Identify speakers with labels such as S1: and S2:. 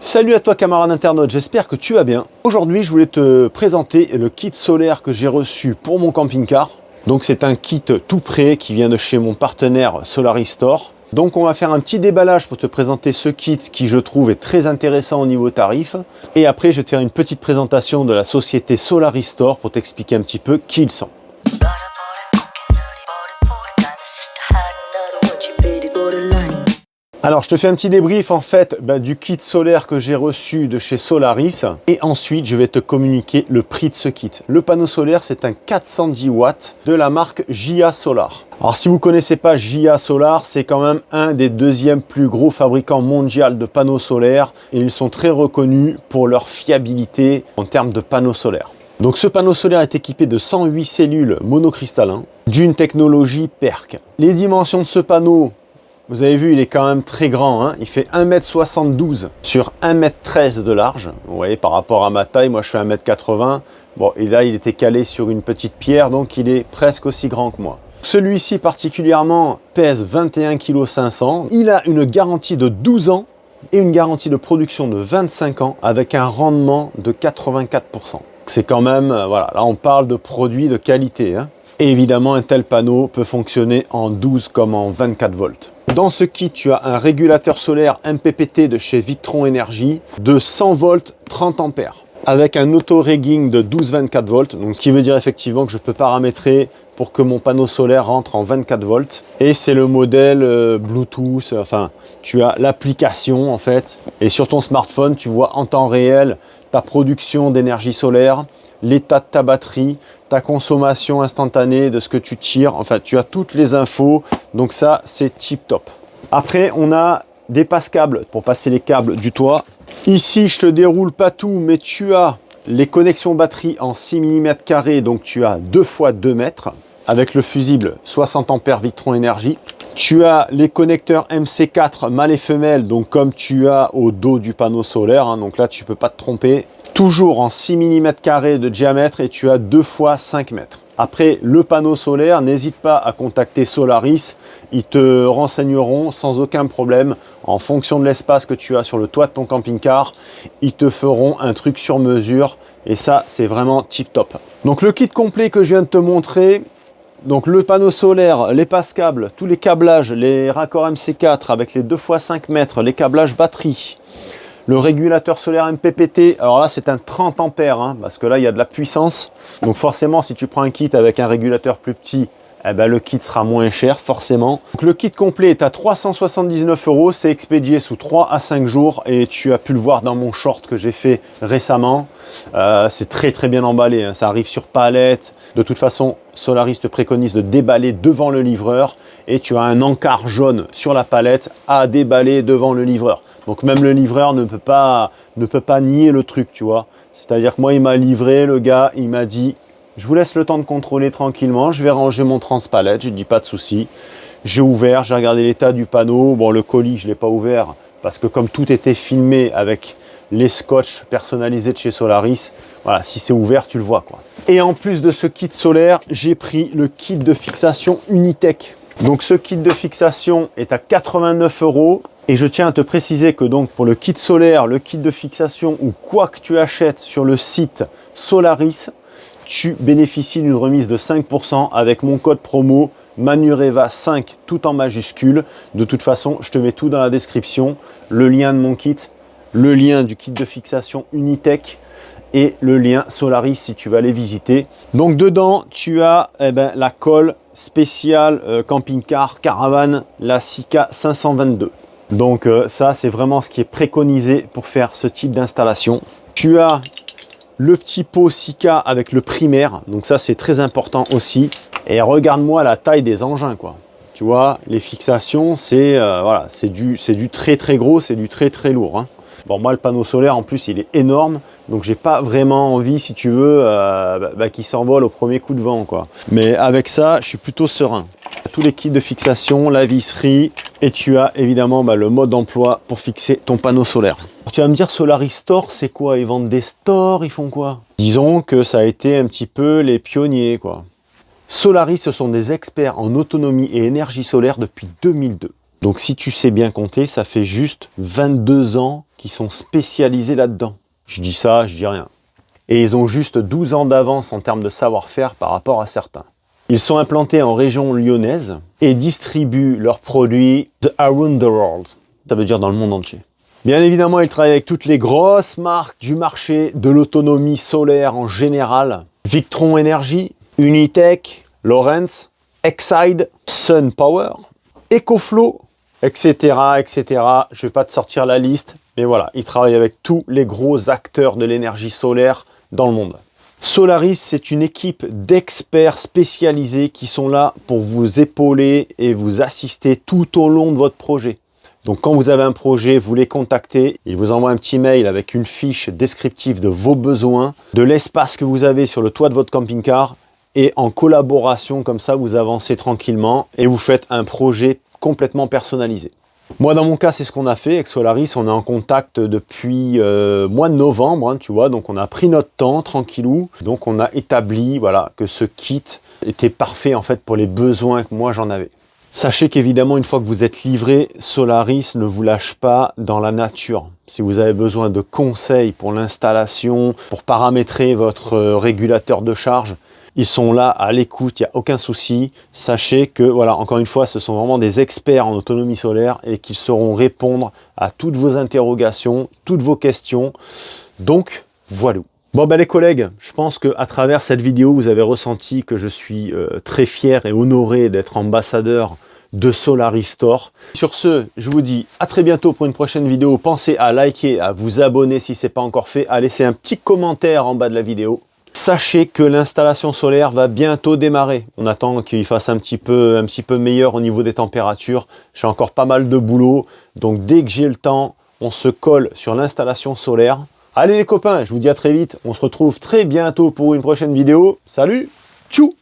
S1: Salut à toi camarade internaute, j'espère que tu vas bien. Aujourd'hui je voulais te présenter le kit solaire que j'ai reçu pour mon camping-car. Donc c'est un kit tout prêt qui vient de chez mon partenaire Solaristore. Donc on va faire un petit déballage pour te présenter ce kit qui je trouve est très intéressant au niveau tarif. Et après je vais te faire une petite présentation de la société Solaristore pour t'expliquer un petit peu qui ils sont. Alors, je te fais un petit débrief en fait du kit solaire que j'ai reçu de chez Solaris et ensuite je vais te communiquer le prix de ce kit. Le panneau solaire, c'est un 410 watts de la marque JA Solar. Alors, si vous ne connaissez pas JA Solar, c'est quand même un des deuxièmes plus gros fabricants mondiaux de panneaux solaires et ils sont très reconnus pour leur fiabilité en termes de panneaux solaires. Donc ce panneau solaire est équipé de 108 cellules monocristallins d'une technologie PERC. Les dimensions de ce panneau, vous avez vu, il est quand même très grand, hein. Il fait 1,72 m sur 1,13 m de large. Vous voyez, par rapport à ma taille, moi je fais 1,80 m. Bon, et là, il était calé sur une petite pierre, donc il est presque aussi grand que moi. Celui-ci particulièrement pèse 21,5 kg. Il a une garantie de 12 ans et une garantie de production de 25 ans avec un rendement de 84%. C'est quand même, voilà, là on parle de produits de qualité, hein. Et évidemment, un tel panneau peut fonctionner en 12 comme en 24 volts. Dans ce kit, tu as un régulateur solaire MPPT de chez Victron Energy de 100 volts 30 ampères avec un auto-rigging de 12-24 volts. Donc, ce qui veut dire effectivement que je peux paramétrer pour que mon panneau solaire rentre en 24 volts. Et c'est le modèle Bluetooth. Enfin, tu as l'application en fait. Et sur ton smartphone, tu vois en temps réel ta production d'énergie solaire, l'état de ta batterie, ta consommation instantanée de ce que tu tires. Enfin, tu as toutes les infos. Donc ça, c'est tip top. Après, on a des passe-câbles pour passer les câbles du toit. Ici, je te déroule pas tout, mais tu as les connexions batterie en 6 mm². Donc tu as 2 x 2 mètres avec le fusible 60 ampères Victron Energy. Tu as les connecteurs MC4 mâle et femelle, donc comme tu as au dos du panneau solaire, hein, donc là tu peux pas te tromper. Toujours en 6 mm² de diamètre et tu as 2 x 5 mètres. Après le panneau solaire, n'hésite pas à contacter Solaris, ils te renseigneront sans aucun problème en fonction de l'espace que tu as sur le toit de ton camping-car, ils te feront un truc sur mesure et ça c'est vraiment tip top. Donc le kit complet que je viens de te montrer, donc le panneau solaire, les passe-câbles, tous les câblages, les raccords MC4 avec les 2 x 5 mètres, les câblages batterie, le régulateur solaire MPPT, alors là c'est un 30 ampères, hein, parce que là il y a de la puissance. Donc forcément si tu prends un kit avec un régulateur plus petit, eh ben, le kit sera moins cher forcément. Donc, le kit complet est à 379 €, c'est expédié sous 3 à 5 jours et tu as pu le voir dans mon short que j'ai fait récemment. C'est très bien emballé, hein, ça arrive sur palette. De toute façon, Solaris te préconise de déballer devant le livreur et tu as un encart jaune sur la palette à déballer devant le livreur. Donc même le livreur ne peut pas nier le truc, tu vois. C'est-à-dire que moi, il m'a livré, le gars, il m'a dit, je vous laisse le temps de contrôler tranquillement, je vais ranger mon transpalette, je dis pas de souci. J'ai ouvert, j'ai regardé l'état du panneau. Bon, le colis, je ne l'ai pas ouvert parce que comme tout était filmé avec les scotch personnalisés de chez Solaris, voilà, si c'est ouvert, tu le vois, quoi. Et en plus de ce kit solaire, j'ai pris le kit de fixation Unitech. Donc ce kit de fixation est à 89 € et je tiens à te préciser que donc pour le kit solaire, le kit de fixation ou quoi que tu achètes sur le site Solaris, tu bénéficies d'une remise de 5% avec mon code promo Manureva5 tout en majuscule. De toute façon, je te mets tout dans la description, le lien de mon kit, le lien du kit de fixation Unitech et le lien Solaris si tu vas les visiter. Donc dedans, tu as la colle spéciale camping-car caravane, la Sika 522. Donc ça, c'est vraiment ce qui est préconisé pour faire ce type d'installation. Tu as le petit pot Sika avec le primaire, donc ça c'est très important aussi. Et regarde-moi la taille des engins, quoi. Tu vois, les fixations, c'est voilà, c'est du très gros, c'est du très lourd, hein. Bon, moi le panneau solaire en plus il est énorme, donc j'ai pas vraiment envie, si tu veux, qu'il s'envole au premier coup de vent, quoi. Mais avec ça, je suis plutôt serein. Tous les kits de fixation, la visserie, et tu as évidemment le mode d'emploi pour fixer ton panneau solaire. Alors, tu vas me dire, Solaristore, c'est quoi? Ils vendent des stores, ils font quoi? Disons que ça a été un petit peu les pionniers, quoi. Solaris, ce sont des experts en autonomie et énergie solaire depuis 2002. Donc si tu sais bien compter, ça fait juste 22 ans qui sont spécialisés là-dedans. Je dis ça, je dis rien. Et ils ont juste 12 ans d'avance en termes de savoir-faire par rapport à certains. Ils sont implantés en région lyonnaise et distribuent leurs produits around the world. Ça veut dire dans le monde entier. Bien évidemment, ils travaillent avec toutes les grosses marques du marché de l'autonomie solaire en général. Victron Energy, Unitech, Lawrence, Exide, Sun Power, EcoFlow, etc., etc. Je ne vais pas te sortir la liste, mais voilà, ils travaillent avec tous les gros acteurs de l'énergie solaire dans le monde. Solaris, c'est une équipe d'experts spécialisés qui sont là pour vous épauler et vous assister tout au long de votre projet. Donc quand vous avez un projet, vous les contactez, ils vous envoient un petit mail avec une fiche descriptive de vos besoins, de l'espace que vous avez sur le toit de votre camping-car, et en collaboration, comme ça, vous avancez tranquillement et vous faites un projet complètement personnalisé. Moi, dans mon cas, c'est ce qu'on a fait avec Solaris. On est en contact depuis mois de novembre, hein, tu vois. Donc, on a pris notre temps, tranquillou. Donc, on a établi, voilà, que ce kit était parfait, en fait, pour les besoins que moi, j'en avais. Sachez qu'évidemment, une fois que vous êtes livré, Solaris ne vous lâche pas dans la nature. Si vous avez besoin de conseils pour l'installation, pour paramétrer votre régulateur de charge, ils sont là à l'écoute, il n'y a aucun souci. Sachez que, voilà, encore une fois, ce sont vraiment des experts en autonomie solaire et qu'ils sauront répondre à toutes vos interrogations, toutes vos questions. Donc, voilà. Bon, ben les collègues, je pense qu'à travers cette vidéo, vous avez ressenti que je suis très fier et honoré d'être ambassadeur de Solaris Store. Sur ce, je vous dis à très bientôt pour une prochaine vidéo. Pensez à liker, à vous abonner si ce n'est pas encore fait, à laisser un petit commentaire en bas de la vidéo. Sachez que l'installation solaire va bientôt démarrer. On attend qu'il fasse un petit peu meilleur au niveau des températures. J'ai encore pas mal de boulot. Donc dès que j'ai le temps, on se colle sur l'installation solaire. Allez les copains, je vous dis à très vite. On se retrouve très bientôt pour une prochaine vidéo. Salut, tchou!